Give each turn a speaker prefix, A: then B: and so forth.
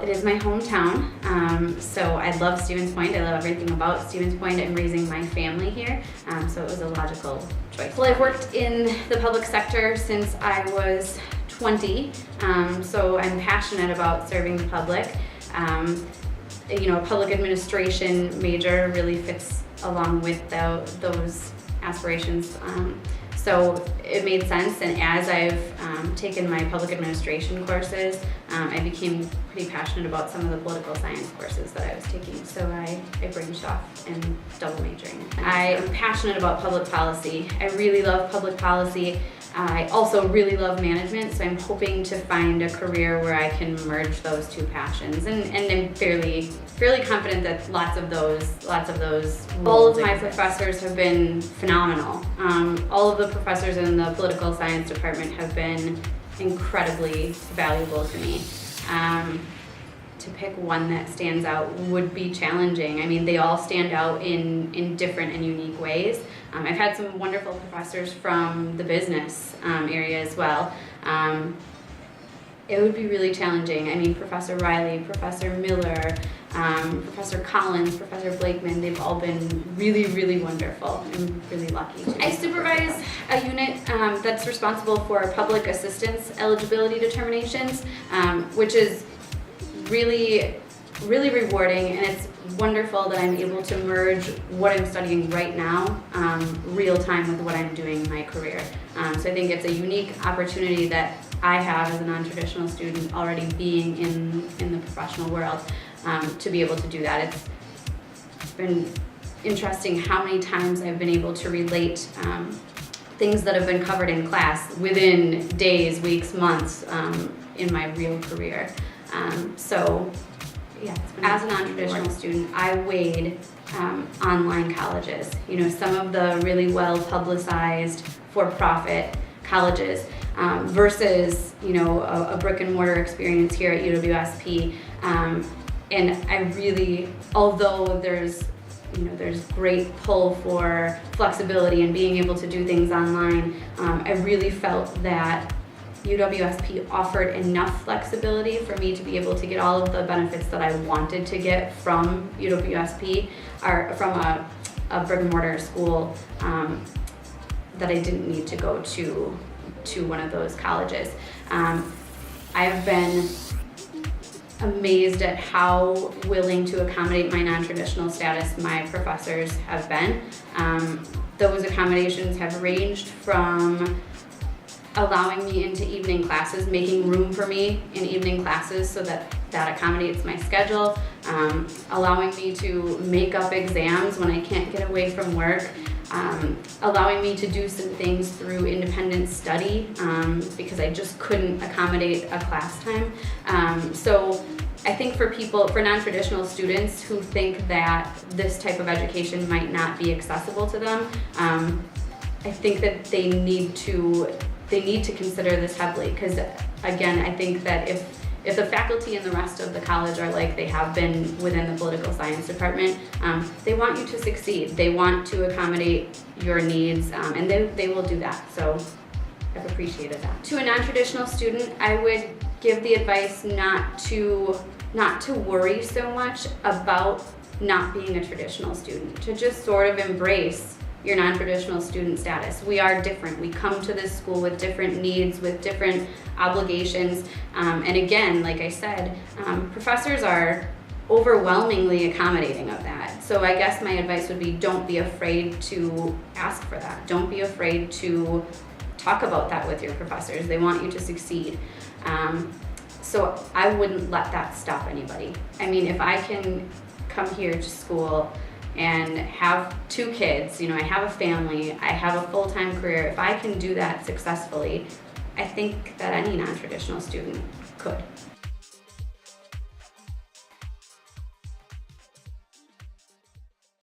A: It is my hometown, so I love Stevens Point. I love everything about Stevens Point. I'm raising my family here, so it was a logical choice. Well, I've worked in the public sector since I was 20, so I'm passionate about serving the public. A public administration major really fits along with those aspirations. So it made sense, and as I've taken my public administration courses, I became pretty passionate about some of the political science courses that I was taking, so I branched off and double majoring. I am passionate about public policy. I really love public policy. I also really love management, so I'm hoping to find a career where I can merge those two passions, and I'm fairly confident that lots of those. All of my professors have been phenomenal. All of the professors in the political science department have been incredibly valuable to me. To pick one that stands out would be challenging. I mean, they all stand out in different and unique ways. I've had some wonderful professors from the business area as well. It would be really challenging. I mean, Professor Riley, Professor Miller, Professor Collins, Professor Blakeman, they've all been really, really wonderful. I'm really lucky. I supervise a unit that's responsible for public assistance eligibility determinations, which is really rewarding, and it's wonderful that I'm able to merge what I'm studying right now real time with what I'm doing in my career. So I think it's a unique opportunity that I have as a non-traditional student already being in the professional world to be able to do that. It's been interesting how many times I've been able to relate things that have been covered in class within days, weeks, months in my real career. As a non-traditional student, I weighed online colleges. Some of the really well-publicized for-profit colleges versus, a brick-and-mortar experience here at UWSP. And I really, although there's great pull for flexibility and being able to do things online, I really felt that UWSP offered enough flexibility for me to be able to get all of the benefits that I wanted to get from UWSP or from a brick and mortar school that I didn't need to go to one of those colleges. I have been amazed at how willing to accommodate my non-traditional status my professors have been. Those accommodations have ranged from allowing me into evening classes, making room for me in evening classes so that accommodates my schedule, allowing me to make up exams when I can't get away from work, allowing me to do some things through independent study because I just couldn't accommodate a class time. So I think for non-traditional students who think that this type of education might not be accessible to them, I think that they need to consider this heavily, because again, I think that if the faculty and the rest of the college are like they have been within the political science department, they want you to succeed. They want to accommodate your needs, and they will do that. So I've appreciated that. To a non-traditional student, I would give the advice not to worry so much about not being a traditional student, to just sort of embrace your non-traditional student status. We are different. We come to this school with different needs, with different obligations. And again, like I said, professors are overwhelmingly accommodating of that. So I guess my advice would be, don't be afraid to ask for that. Don't be afraid to talk about that with your professors. They want you to succeed. So I wouldn't let that stop anybody. I mean, if I can come here to school and have 2 kids, I have a family, I have a full-time career, if I can do that successfully, I think that any non-traditional student could.